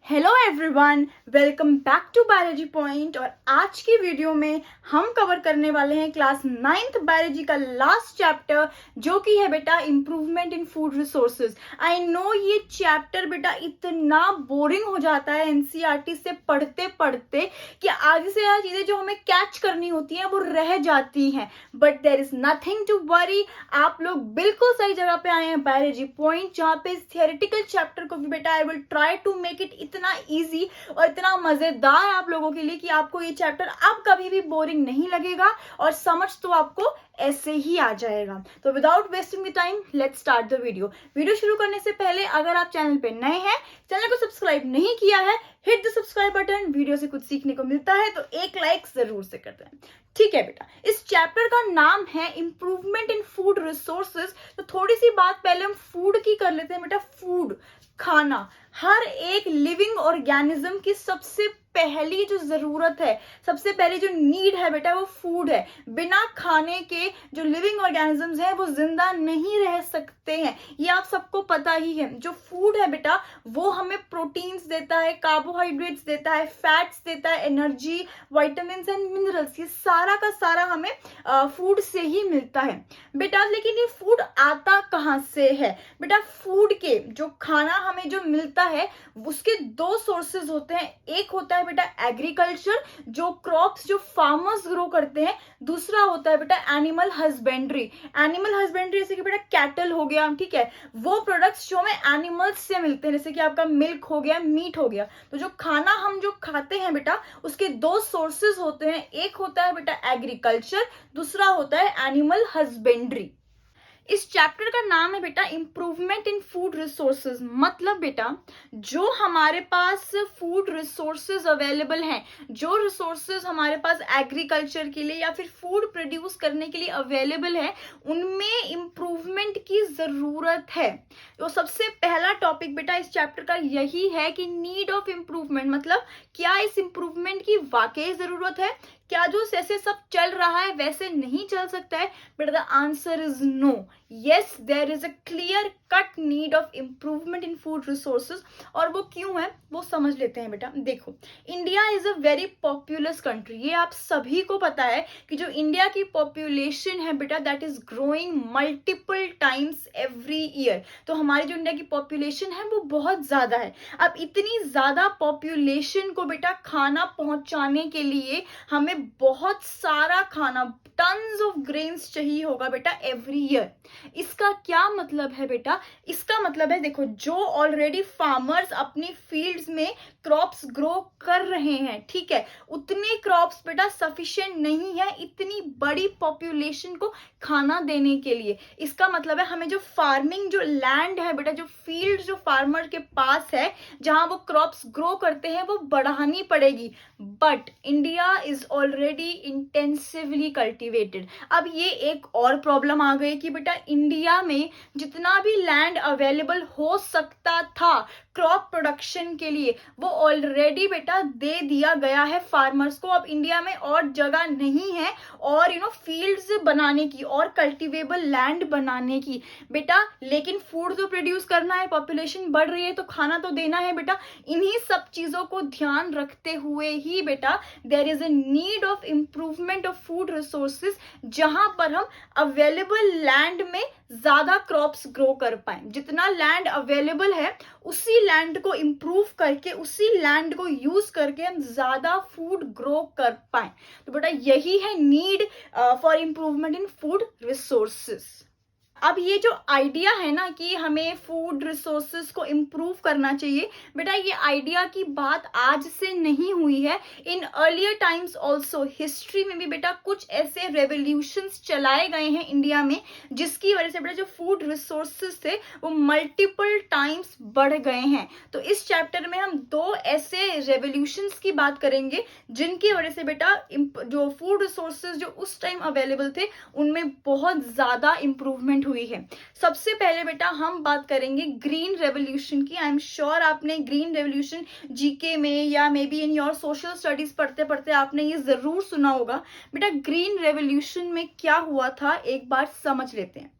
Hello everyone, welcome back to biology point. और आज की वीडियो में हम कवर करने वाले हैं क्लास 9th बायोलॉजी का लास्ट चैप्टर, जो कि है बेटा improvement in food resources. I know ये चैप्टर बेटा इतना बोरिंग हो जाता है एनसीईआरटी से पढ़ते पढ़ते कि आधी से ज्यादा चीजें जो हमें कैच करनी होती हैं वो रह जाती हैं। But there is nothing to worry, आप लोग बिल्कुल सही जगह पे आए हैं बायोलॉजी पॉइंट, जहाँ पे इस थियोरेटिकल चैप्टर को भी बेटा I will try to make it इतना इजी और इतना मजेदार आप लोगों के लिए कि आपको ये चैप्टर अब कभी भी बोरिंग नहीं लगेगा और समझ तो आपको ऐसे ही आ जाएगा। तो without wasting the time let's start the video. Video शुरू करने से पहले अगर आप चैनल पे नए हैं, चैनल को सब्सक्राइब नहीं किया है, hit the subscribe button. Video से कुछ सीखने को मिलता है तो एक लाइक जरूर से करते हैं। ठीक है बेटा, इस चैप्टर का नाम है इम्प्रूवमेंट इन फूड रिसोर्सेज। तो थोड़ी सी बात पहले हम फूड की कर लेते हैं बेटा। फूड, खाना, हर एक लिविंग ऑर्गेनिज्म की सबसे पहली जो जरूरत है, सबसे पहली जो नीड है बेटा, वो फूड है। बिना खाने के जो लिविंग ऑर्गेनिजम्स हैं वो जिंदा नहीं रह सकते हैं, ये आप सबको पता ही है। जो फूड है बेटा वो हमें प्रोटीन्स देता है, कार्बोहाइड्रेट्स देता है, फैट्स देता है, एनर्जी, विटामिन्स एंड मिनरल्स, ये सारा का सारा हमें फूड से ही मिलता है बेटा। लेकिन ये फूड आता कहाँ से है बेटा? फूड के जो खाना हमें जो मिलता है उसके दो सोर्सेज होते हैं। एक होता है बेटा एग्रीकल्चर, जो क्रॉप्स जो फार्मर्स ग्रो करते हैं। दूसरा होता है बेटा एनिमल हस्बेंड्री। एनिमल हस्बेंड्री जैसे कि बेटा कैटल हो गया, ठीक है, वो प्रोडक्ट्स जो हमें एनिमल्स से मिलते हैं, जैसे कि आपका मिल्क हो गया, मीट हो गया। तो जो खाना हम जो खाते हैं बेटा उसके दो सोर्सेज होते हैं। एक होता है बेटा एग्रीकल्चर, दूसरा होता है एनिमल हस्बेंड्री। इस चैप्टर का नाम है बेटा इम्प्रूवमेंट इन फूड रिसोर्सेज। मतलब बेटा जो हमारे पास फूड रिसोर्सेज अवेलेबल हैं, जो रिसोर्सेज हमारे पास एग्रीकल्चर के लिए या फिर फूड प्रोड्यूस करने के लिए अवेलेबल है, उनमें इम्प्रूवमेंट की जरूरत है। तो सबसे पहला टॉपिक बेटा इस चैप्टर का यही है कि नीड ऑफ इम्प्रूवमेंट, मतलब क्या इस इम्प्रूवमेंट की वाकई जरूरत है? क्या जो जैसे सब चल रहा है वैसे नहीं चल सकता है? But the answer is no. Yes, there is a clear cut need of improvement in food resources. और वो क्यों है वो समझ लेते हैं बेटा। देखो, India is a very populace country, ये आप सभी को पता है कि जो इंडिया की पॉपुलेशन है बेटा that is growing multiple times every year. तो हमारी जो इंडिया की पॉपुलेशन है वो बहुत ज्यादा है। अब इतनी ज्यादा पॉपुलेशन को बेटा खाना पहुंचाने के लिए हमें बहुत सारा खाना, टन्स ऑफ ग्रेन्स चाहिए होगा बेटा एवरी ईयर। इसका क्या मतलब है बेटा? इसका मतलब है, देखो, जो ऑलरेडी फार्मर्स अपनी फील्ड्स में क्रॉप्स ग्रो कर रहे हैं, ठीक है, उतने क्रॉप्स बेटा सफिशिएंट नहीं है इतनी बड़ी पॉपुलेशन को खाना देने के लिए। इसका मतलब है हमें जो फार्मिंग जो लैंड है बेटा, जो फील्ड जो फार्मर के पास है जहां वो क्रॉप्स ग्रो करते हैं, वो बढ़ानी पड़ेगी। But India is already intensively cultivated. अब ये एक और प्रॉब्लम आ गई कि बेटा इंडिया में जितना भी लैंड अवेलेबल हो सकता था क्रॉप प्रोडक्शन के लिए, वो ऑलरेडी बेटा दे दिया गया है फार्मर्स को। अब इंडिया में और जगह नहीं है और फील्ड्स बनाने की और कल्टिवेबल लैंड बनाने की बेटा। लेकिन फूड तो प्रोड्यूस करना है, पॉपुलेशन बढ़ रही है तो खाना तो देना है बेटा। इन्हीं सब चीजों को ध्यान रखते हुए ही बेटा there is a need of improvement of food resources, जहां पर हम अवेलेबल लैंड में ज्यादा क्रॉप्स ग्रो कर पाए। जितना लैंड अवेलेबल है उसी लैंड को इम्प्रूव करके, उसी लैंड को यूज करके हम ज्यादा फूड ग्रो कर पाए। तो बेटा यही है need for improvement in food resources. अब ये जो आइडिया है ना कि हमें फूड रिसोर्सेज को इम्प्रूव करना चाहिए बेटा, ये आइडिया की बात आज से नहीं हुई है। In earlier times also, history में भी बेटा कुछ ऐसे रेवोल्यूशंस चलाए गए हैं इंडिया में जिसकी वजह से बेटा जो फूड रिसोर्सेज थे वो मल्टीपल टाइम्स बढ़ गए हैं। तो इस चैप्टर में हम दो ऐसे रेवोल्यूशंस की बात करेंगे जिनकी वजह से बेटा जो फूड रिसोर्सेज जो उस टाइम अवेलेबल थे उनमें बहुत ज्यादा इंप्रूवमेंट हुई है। सबसे पहले बेटा हम बात करेंगे ग्रीन रेवोल्यूशन की। आई एम श्योर आपने ग्रीन रेवोल्यूशन जीके में या may be in your social studies पढ़ते पढ़ते आपने ये जरूर सुना होगा। बेटा ग्रीन रेवोल्यूशन में क्या हुआ था एक बार समझ लेते हैं।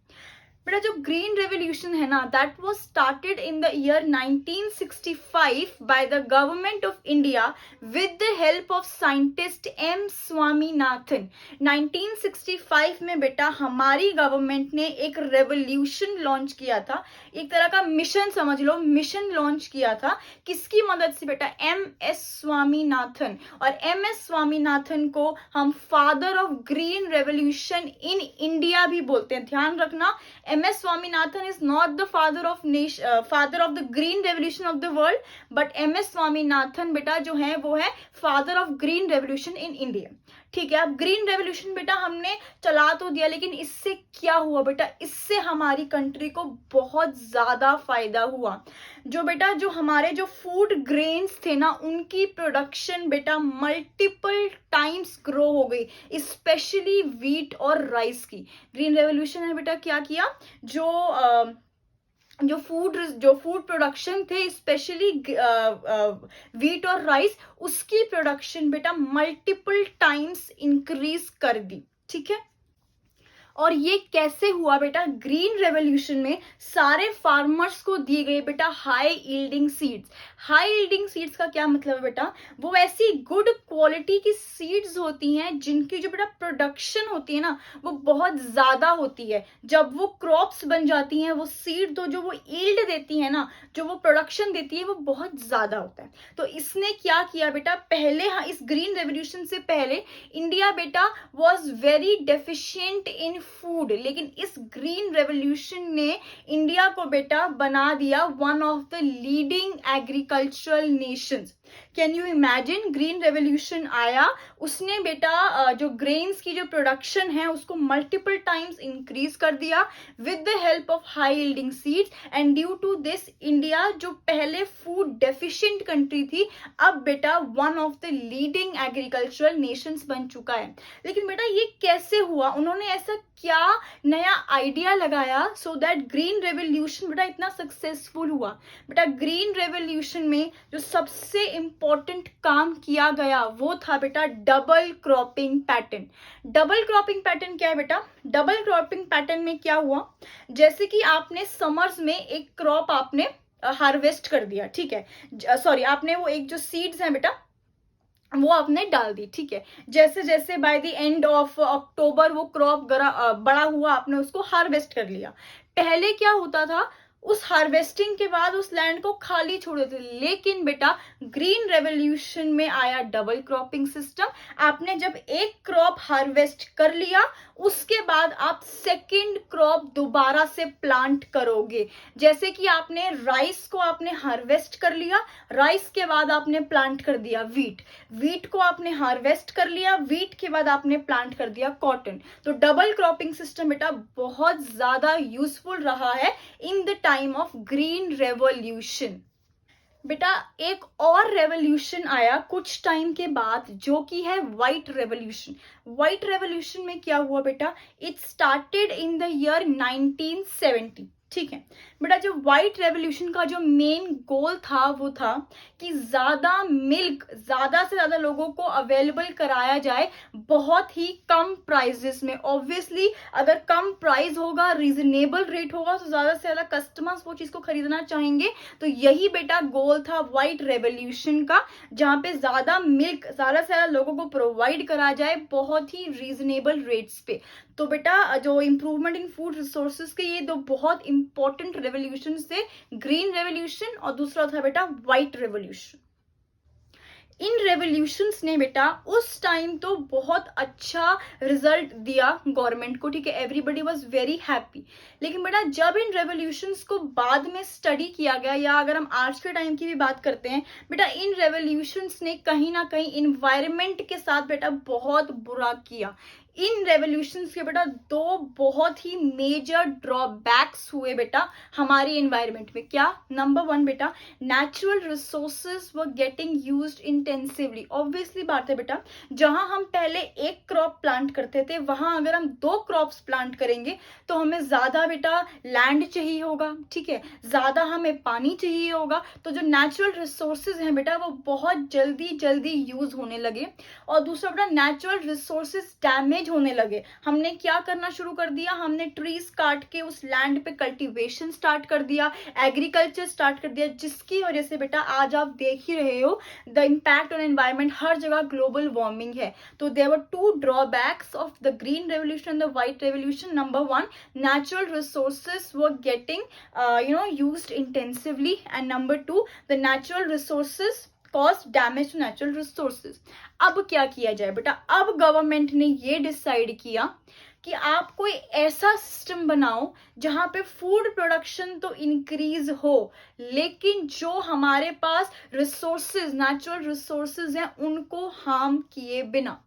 बेटा जो ग्रीन रेवोल्यूशन है ना, that was started in the year 1965 by the government of India with the help of scientist M Swaminathan. 1965 में बेटा हमारी गवर्नमेंट ने एक रेवोल्यूशन लॉन्च किया था, एक तरह का मिशन समझ लो, मिशन लॉन्च किया था। किसकी मदद से बेटा? M S Swaminathan. और एम एस स्वामीनाथन को हम father of green revolution in India भी बोलते हैं। ध्यान रखना, M S. Swaminathan is not the father of the green revolution of the world, but M.S. Swaminathan बेटा जो है वो है father of green revolution in India. ठीक है, अब ग्रीन रेवोल्यूशन बेटा हमने चला तो दिया, लेकिन इससे क्या हुआ बेटा? इससे हमारी कंट्री को बहुत ज्यादा फायदा हुआ। जो बेटा जो हमारे जो फूड ग्रेन्स थे ना, उनकी प्रोडक्शन बेटा मल्टीपल टाइम्स ग्रो हो गई, स्पेशली व्हीट और राइस की। ग्रीन रेवोल्यूशन ने बेटा क्या किया? जो फूड प्रोडक्शन थे, स्पेशली व्हीट और राइस, उसकी प्रोडक्शन बेटा मल्टीपल टाइम्स इंक्रीज कर दी। ठीक है, और ये कैसे हुआ बेटा? ग्रीन रेवोल्यूशन में सारे फार्मर्स को दिए गए बेटा high yielding seeds. High yielding seeds का क्या मतलब है बेटा? वो ऐसी गुड क्वालिटी की सीड्स होती हैं जिनकी जो बेटा प्रोडक्शन होती है ना, वो बहुत ज्यादा होती है। जब वो क्रॉप्स बन जाती हैं, वो सीड तो जो वो यील्ड देती है ना, जो वो प्रोडक्शन देती है, वो बहुत ज्यादा होता है। तो इसने क्या किया बेटा? पहले इस ग्रीन रेवोल्यूशन से पहले इंडिया बेटा was very deficient in food, लेकिन इस ग्रीन रेवोल्यूशन ने इंडिया को बेटा बना दिया one of the leading agricultural Nations. Can you imagine? Green revolution आया, उसने बेटा जो ग्रेन्स की जो प्रोडक्शन है उसको मल्टीपल टाइम्स इंक्रीज कर दिया with the help of high yielding seeds, and due to this India जो पहले फूड डेफिशिएंट कंट्री थी, अब बेटा one of the leading agricultural nations बन चुका है। लेकिन बेटा ये कैसे हुआ? उन्होंने ऐसा क्या नया आइडिया लगाया सो दैट ग्रीन रेवोल्यूशन बेटा इतना सक्सेसफुल हुआ? बेटा ग्रीन रेवोल्यूशन में जो सबसे इंपॉर्टेंट काम किया गया वो था बेटा double cropping pattern. Double cropping pattern क्या है बेटा? डबल क्रॉपिंग पैटर्न में क्या हुआ? जैसे कि आपने समर्स में एक क्रॉप आपने हार्वेस्ट कर दिया, ठीक है, सॉरी आपने वो एक जो सीड्स हैं बेटा वो आपने डाल दी। ठीक है, जैसे जैसे by the end of October वो क्रॉप बड़ा हुआ, आपने उसको हार्वेस्ट कर लिया। पहले क्या होता था? उस हार्वेस्टिंग के बाद उस लैंड को खाली छोड़ देते, लेकिन बेटा ग्रीन रेवोल्यूशन में आया डबल क्रॉपिंग सिस्टम। आपने जब एक क्रॉप हार्वेस्ट कर लिया, उसके बाद आप सेकंड क्रॉप दोबारा से प्लांट करोगे। जैसे कि आपने राइस को आपने हार्वेस्ट कर लिया, राइस के बाद आपने प्लांट कर दिया व्हीट, व्हीट को आपने हार्वेस्ट कर लिया, व्हीट के बाद आपने प्लांट कर दिया कॉटन। तो डबल क्रॉपिंग सिस्टम बेटा बहुत ज्यादा यूजफुल रहा है in the time of green revolution. बेटा एक और रेवोल्यूशन आया कुछ टाइम के बाद, जो कि है व्हाइट रेवोल्यूशन। व्हाइट रेवोल्यूशन में क्या हुआ बेटा? It started in the year 1970। ठीक है बेटा, जो व्हाइट रेवोल्यूशन का जो मेन गोल था वो था कि ज्यादा मिल्क ज्यादा से ज्यादा लोगों को अवेलेबल कराया जाए बहुत ही कम प्राइजेस में। ऑब्वियसली अगर कम प्राइस होगा, रीजनेबल रेट होगा, तो ज्यादा से ज्यादा कस्टमर्स वो चीज को खरीदना चाहेंगे। तो यही बेटा गोल था व्हाइट रेवोल्यूशन का, जहां पे ज्यादा मिल्क ज्यादा से ज्यादा लोगों को प्रोवाइड करा जाए बहुत ही रीजनेबल रेट्स पे। तो बेटा जो इम्प्रूवमेंट इन फूड रिसोर्सेज के ये दो बहुत इंपॉर्टेंट रेवोल्यूशन थे, ग्रीन रेवोल्यूशन और दूसरा था बेटा व्हाइट रेवोल्यूशन। इन रेवोल्यूशंस ने बेटा उस टाइम तो बहुत अच्छा रिजल्ट दिया गवर्नमेंट को, ठीक है, एवरीबडी वाज वेरी हैप्पी। लेकिन बेटा जब इन रेवोल्यूशंस को बाद में स्टडी किया गया, या अगर हम आज के टाइम की भी बात करते हैं बेटा, इन रेवोल्यूशंस ने कहीं ना कहीं इन्वायरमेंट के साथ बेटा बहुत बुरा किया। इन रेवोल्यूशंस के बेटा दो बहुत ही मेजर ड्रॉबैक्स हुए बेटा हमारी एनवायरनमेंट में। क्या? नंबर वन बेटा, natural resources were getting used intensively. Obviously बात है बेटा, जहां हम पहले एक क्रॉप प्लांट करते थे, वहां अगर हम दो क्रॉप्स प्लांट करेंगे तो हमें ज्यादा बेटा लैंड चाहिए होगा, ठीक है, ज्यादा हमें पानी चाहिए होगा। तो जो नेचुरल रिसोर्सेज हैं बेटा वो बहुत जल्दी जल्दी यूज होने लगे। और दूसरा बेटा नेचुरल रिसोर्सेज डैमेज डैमेज होने लगे, हमने क्या करना शुरू कर दिया, हमने ट्रीज काट के उस लैंड पे कल्टीवेशन स्टार्ट कर दिया, एग्रीकल्चर स्टार्ट कर दिया, जिसकी वजह से बेटा आज आप देख ही रहे हो द इम्पैक्ट ऑन एनवायरमेंट, हर जगह ग्लोबल वार्मिंग है। तो there were two drawbacks of the green revolution and the white revolution. Number one, natural resources were getting used intensively, and number two, the natural resources cause damage to natural resources। अब क्या किया जाए बेटा, अब government ने ये decide किया कि आप कोई ऐसा सिस्टम बनाओ जहां पे फूड प्रोडक्शन तो इंक्रीज हो, लेकिन जो हमारे पास रिसोर्सेज, नेचुरल रिसोर्सेज हैं, उनको हार्म किए बिना।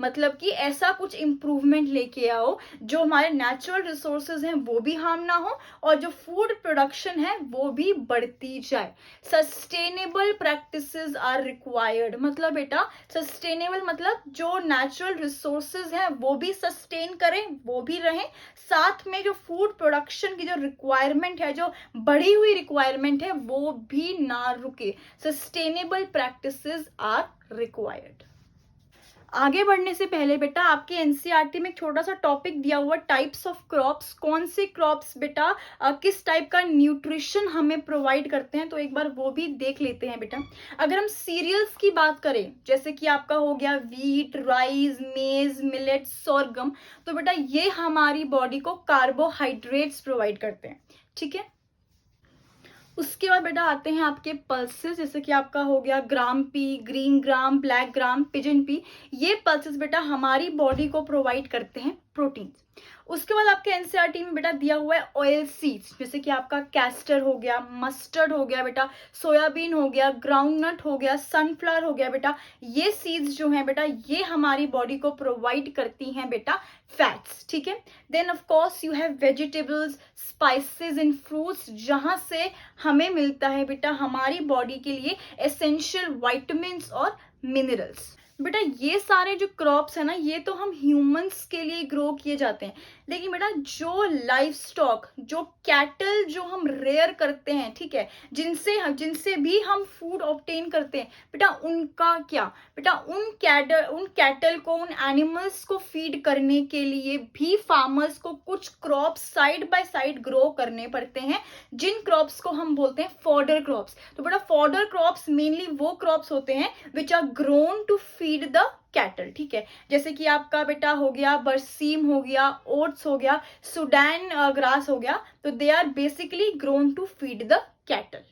मतलब कि ऐसा कुछ इंप्रूवमेंट लेके आओ जो हमारे नेचुरल रिसोर्सेज हैं वो भी हार्म ना हो, और जो फूड प्रोडक्शन है वो भी बढ़ती जाए। Sustainable practices are required. मतलब बेटा सस्टेनेबल मतलब जो नेचुरल रिसोर्सेज हैं वो भी सस्टेन करें, वो भी रहें, साथ में जो फूड प्रोडक्शन की जो रिक्वायरमेंट है, जो बढ़ी हुई रिक्वायरमेंट है, वो भी ना रुके। Sustainable practices are required. आगे बढ़ने से पहले बेटा आपके एनसीईआरटी में एक छोटा सा टॉपिक दिया हुआ, टाइप्स ऑफ क्रॉप्स। कौन से क्रॉप्स बेटा किस टाइप का न्यूट्रिशन हमें प्रोवाइड करते हैं, तो एक बार वो भी देख लेते हैं बेटा। अगर हम सीरियल्स की बात करें, जैसे कि आपका हो गया वीट, राइस, मेज, मिलेट, सोरगम, तो बेटा ये हमारी बॉडी को कार्बोहाइड्रेट्स प्रोवाइड करते हैं, ठीक है। उसके बाद बेटा आते हैं आपके पल्सेस, जैसे कि आपका हो गया gram pea, green gram, black gram, pigeon pea. ये पल्सेस बेटा हमारी बॉडी को प्रोवाइड करते हैं प्रोटीन। उसके बाद आपके एनसीईआरटी में बेटा दिया हुआ है ऑयल सीड्स, जैसे कि आपका कैस्टर हो गया, मस्टर्ड हो गया बेटा, सोयाबीन हो गया, ग्राउंडनट हो गया, सनफ्लावर हो गया बेटा। ये सीड्स जो हैं बेटा ये हमारी बॉडी को प्रोवाइड करती हैं बेटा फैट्स, ठीक है। Then of course you have vegetables, spices and fruits, जहां से हमें मिलता है बेटा हमारी बॉडी के लिए एसेंशियल विटामिन्स और मिनरल्स। बेटा ये सारे जो क्रॉप्स है ना, ये तो हम ह्यूमंस के लिए ग्रो किए जाते हैं, लेकिन बेटा जो लाइफ स्टॉक, जो कैटल जो हम रेयर करते हैं, ठीक है, जिनसे भी हम फूड ऑब्टेन करते हैं, बेटा उनका क्या, बेटा उन कैटल को, उन एनिमल्स को फीड करने के लिए भी फार्मर्स को कुछ crops side by side grow करने पड़ते हैं, जिन क्रॉप्स को हम बोलते हैं फॉडर क्रॉप्स। तो बेटा फॉडर क्रॉप्स मेनली वो क्रॉप्स होते हैं which are grown to feed the cattle, ठीक है। जैसे कि आपका बेटा हो गया बरसीम हो गया, ओट्स हो गया, सुडान ग्रास हो गया, तो they are basically grown to feed the cattle.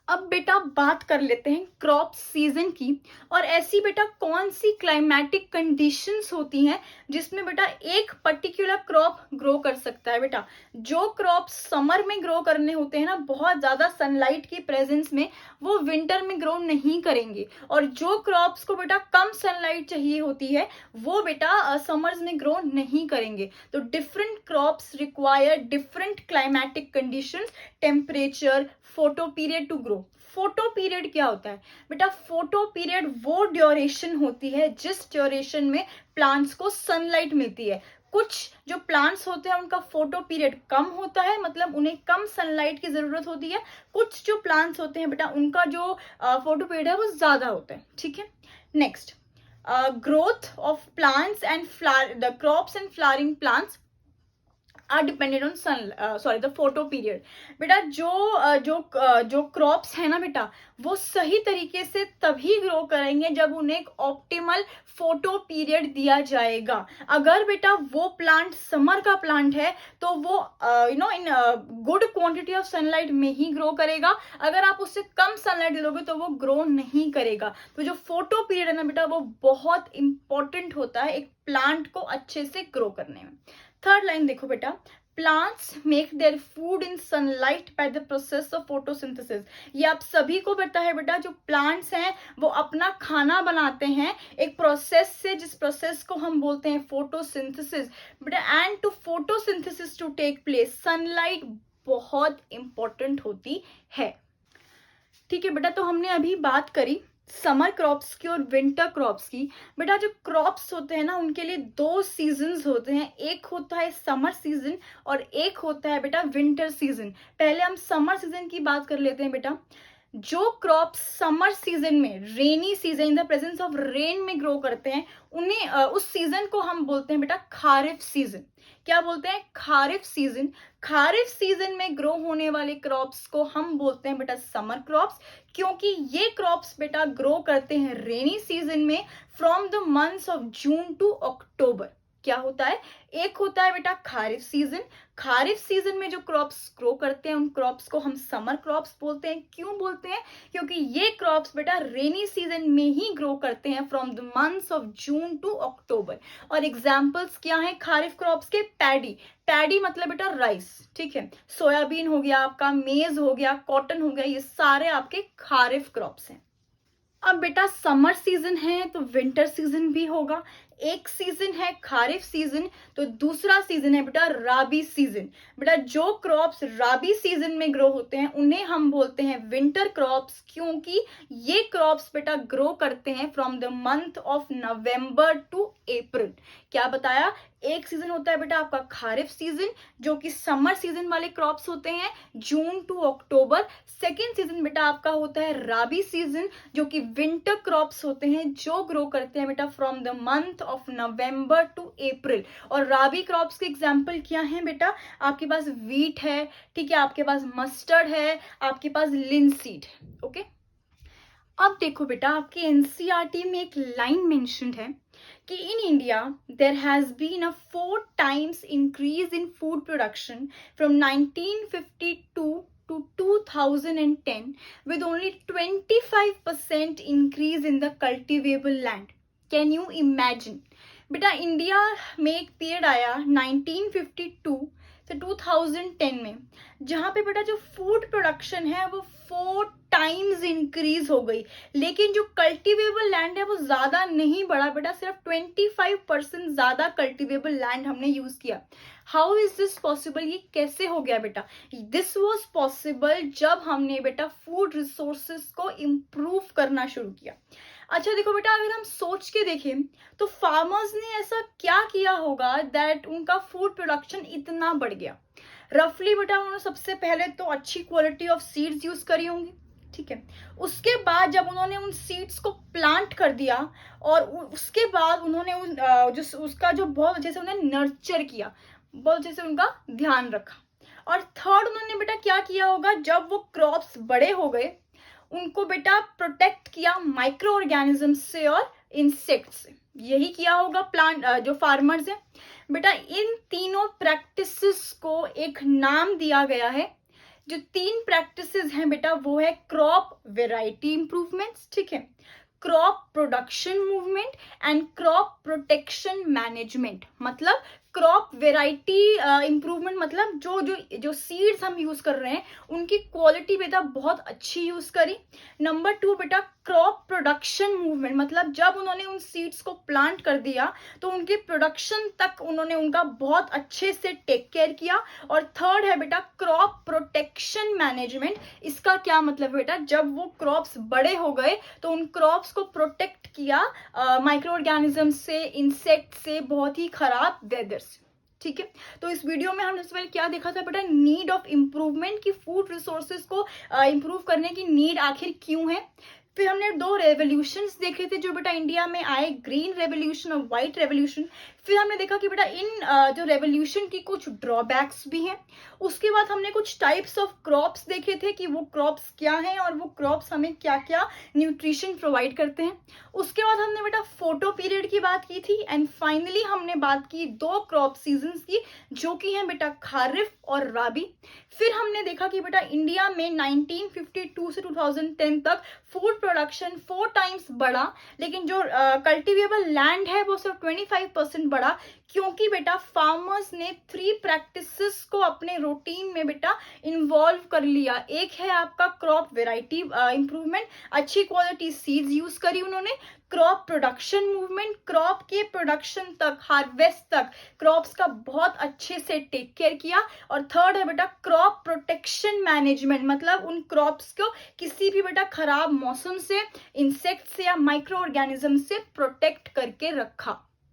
अब बेटा बात कर लेते हैं क्रॉप सीजन की, और ऐसी बेटा कौन सी क्लाइमेटिक कंडीशंस होती हैं जिसमें बेटा एक पर्टिकुलर क्रॉप ग्रो कर सकता है। बेटा जो क्रॉप समर में ग्रो करने होते हैं ना, बहुत ज्यादा सनलाइट की प्रेजेंस में, वो विंटर में ग्रो नहीं करेंगे, और जो क्रॉप्स को बेटा कम सनलाइट चाहिए होती है वो बेटा समर्स में ग्रो नहीं करेंगे। तो different crops require different climatic conditions, temperature, photoperiod to grow. Photoperiod क्या होता है बेटा, फोटो पीरियड वो ड्यूरेशन होती है जिस ड्यूरेशन में प्लांट्स को सनलाइट मिलती है। कुछ जो प्लांट्स होते हैं उनका फोटो पीरियड कम होता है, मतलब उन्हें कम सनलाइट की जरूरत होती है। कुछ जो प्लांट्स होते हैं बेटा उनका जो फोटो पीरियड है वो ज्यादा होता है, ठीक है। Next, growth of plants and the crops and flowering plants are dependent on the photoperiod. बेटा जो क्रॉप्स है ना बेटा, वो सही तरीके से तभी ग्रो करेंगे जब उन्हें एक ऑप्टिमल फोटो पीरियड दिया जाएगा। अगर बेटा वो प्लांट समर का प्लांट है तो वो in good quantity of sunlight में ही ग्रो करेगा। अगर आप उससे कम सनलाइट दे दोगे तो वो ग्रो नहीं करेगा। तो जो फोटो पीरियड है ना बेटा, वो बहुत इंपॉर्टेंट होता है एक प्लांट को अच्छे से ग्रो करने में। थर्ड लाइन देखो बेटा, plants make their food in sunlight by the process of photosynthesis. ये आप सभी को पता है बेटा, जो प्लांट्स हैं वो अपना खाना बनाते हैं एक प्रोसेस से, जिस प्रोसेस को हम बोलते हैं फोटोसिंथेसिस बेटा। And to photosynthesis to take place sunlight बहुत इंपॉर्टेंट होती है, ठीक है बेटा। तो हमने अभी बात करी समर क्रॉप्स की और विंटर क्रॉप्स की। बेटा जो क्रॉप्स होते हैं ना उनके लिए दो सीजन्स होते हैं, एक होता है समर सीजन और एक होता है बेटा विंटर सीजन। पहले हम समर सीजन की बात कर लेते हैं बेटा। जो क्रॉप्स समर सीजन में, rainy season, in the presence of rain में ग्रो करते हैं, उन्हें उस सीजन को हम बोलते हैं बेटा खारिफ सीजन। क्या बोलते हैं? खारिफ सीजन। खारिफ सीजन में ग्रो होने वाले क्रॉप्स को हम बोलते हैं बेटा समर क्रॉप्स, क्योंकि ये क्रॉप्स बेटा ग्रो करते हैं रेनी सीजन में from the months of June to October. क्या होता है? एक होता है बेटा खारिफ सीजन। खारिफ सीजन में जो क्रॉप्स ग्रो करते हैं उन क्रॉप्स को हम समर क्रॉप्स बोलते हैं। क्यों बोलते हैं? क्योंकि ये क्रॉप्स बेटा रेनी सीजन में ही ग्रो करते हैं from the months of June to October. और एग्जांपल्स क्या हैं खारिफ क्रॉप्स के? पैडी। पैडी मतलब बेटा राइस, ठीक है। सोयाबीन हो गया आपका, मेज हो गया, कॉटन हो गया, ये सारे आपके खारिफ क्रॉप्स हैं। अब बेटा समर सीजन है तो विंटर सीजन भी होगा। एक सीजन है खारिफ सीजन तो दूसरा सीजन है बेटा राबी सीजन। बेटा जो क्रॉप्स राबी सीजन में ग्रो होते हैं उन्हें हम बोलते हैं विंटर क्रॉप्स, क्योंकि ये क्रॉप्स बेटा ग्रो करते हैं from the month of November to April. क्या बताया? एक सीजन होता है बेटा आपका खारिफ सीजन जो कि समर सीजन वाले क्रॉप्स होते हैं, जून टू अक्टूबर। सेकेंड सीजन बेटा आपका होता है राबी सीजन जो कि विंटर क्रॉप्स होते हैं जो ग्रो करते हैं बेटा from the month of November to April. और राबी क्रॉप्स के एग्जांपल क्या हैं बेटा? आपके पास वीट है, ठीक है, आपके पास मस्टर्ड है, आपके पास लिनसीड है। ओके, अब देखो बेटा आपके एनसीईआरटी में एक लाइन मेंशन्ड है कि in India there has been a 4 times increase in food production from 1952 to 2010 with only 25% increase in the cultivable land. Can you imagine? बेटा इंडिया में एक पीरियड आया 1952 से 2010 में जहां पे बेटा जो फूड प्रोडक्शन है वो 4 times इंक्रीज हो गई, लेकिन जो कल्टीवेबल लैंड है वो ज्यादा नहीं बढ़ा बेटा, सिर्फ 25% ज्यादा कल्टीवेबल लैंड हमने यूज किया। How is this possible? ये कैसे हो गया बेटा? दिस वॉज पॉसिबल जब हमने बेटा फूड रिसोर्सेस को इम्प्रूव करना शुरू किया। अच्छा देखो बेटा, अगर हम सोच के देखें तो फार्मर्स ने ऐसा क्या किया होगा दैट उनका फूड प्रोडक्शन इतना बढ़ गया। रफली बेटा उन्होंने सबसे पहले तो अच्छी क्वालिटी ऑफ सीड्स यूज करी होंगी, ठीक है। उसके बाद जब उन्होंने उन सीड्स को प्लांट कर दिया और उसके बाद उन्होंने उन जो उसका जो बहुत अच्छे से उन्हें नर्चर किया, बहुत अच्छे से उनका ध्यान रखा। और थर्ड उन्होंने बेटा क्या किया होगा, जब वो क्रॉप्स बड़े हो गए उनको बेटा प्रोटेक्ट किया माइक्रो ऑर्गेनिज्म से और इंसेक्ट से। यही किया होगा प्लांट जो फार्मर्स हैं। बेटा इन तीनों प्रैक्टिसेस को एक नाम दिया गया है। जो 3 प्रैक्टिसेस हैं बेटा वो है क्रॉप वेराइटी इंप्रूवमेंट्स, ठीक है, crop production movement and crop protection management. मतलब क्रॉप वेराइटी इंप्रूवमेंट मतलब जो जो जो सीड्स हम यूज कर रहे हैं उनकी क्वालिटी बेटा बहुत अच्छी यूज करी। नंबर 2 बेटा क्रॉप प्रोडक्शन मूवमेंट, मतलब जब उन्होंने उन सीड्स को प्लांट कर दिया तो उनके प्रोडक्शन तक उन्होंने उनका बहुत अच्छे से टेक केयर किया। और थर्ड है बेटा क्रॉप प्रोटेक्शन मैनेजमेंट। इसका क्या मतलब बेटा, जब वो क्रॉप्स बड़े हो गए तो उन क्रॉप्स को प्रोटेक्ट किया माइक्रो ऑर्गेनिज्म से, इंसेक्ट से, बहुत ही खराब वेदर से, ठीक है। तो इस वीडियो में हमने सबसे पहले क्या देखा था बेटा, नीड ऑफ इम्प्रूवमेंट की फूड रिसोर्सेज को इम्प्रूव करने की नीड आखिर क्यों है। फिर हमने 2 रेवोल्यूशंस देखे थे जो बेटा इंडिया में आए, ग्रीन रेवोल्यूशन और व्हाइट रेवोल्यूशन। फिर हमने देखा कि बेटा इन जो रेवोल्यूशन की कुछ ड्रॉबैक्स भी हैं। उसके बाद हमने कुछ टाइप्स ऑफ क्रॉप्स देखे थे कि वो क्रॉप्स क्या हैं और वो क्रॉप्स हमें क्या क्या न्यूट्रिशन प्रोवाइड करते हैं। उसके बाद हमने बेटा फोटो पीरियड की बात की थी एंड फाइनली हमने बात की 2 क्रॉप सीजन्स की जो कि हैं बेटा खारिफ और राबी। फिर हमने देखा कि बेटा इंडिया में 1952 से 2010 तक फूड प्रोडक्शन 4 times बढ़ा, लेकिन जो कल्टीवेबल लैंड है वो सिर्फ 25% बढ़ा, क्योंकि बेटा फार्मर्स ने 3 प्रैक्टिसेस को अपने रूटीन में बेटा इन्वॉल्व कर लिया। एक है आपका क्रॉप वेराइटी इंप्रूवमेंट, अच्छी क्वालिटी सीड्स यूज करी उन्होंने, क्रॉप प्रोडक्शन मूवमेंट, क्रॉप के प्रोडक्शन तक, हार्वेस्ट तक क्रॉप्स का बहुत अच्छे से टेक केयर किया। और थर्ड है बेटा क्रॉप प्रोटेक्शन मैनेजमेंट, मतलब उन क्रॉप्स को किसी भी बेटा खराब मौसम से, इंसेक्ट से या माइक्रो ऑर्गेनिज्म से प्रोटेक्ट करके रखा।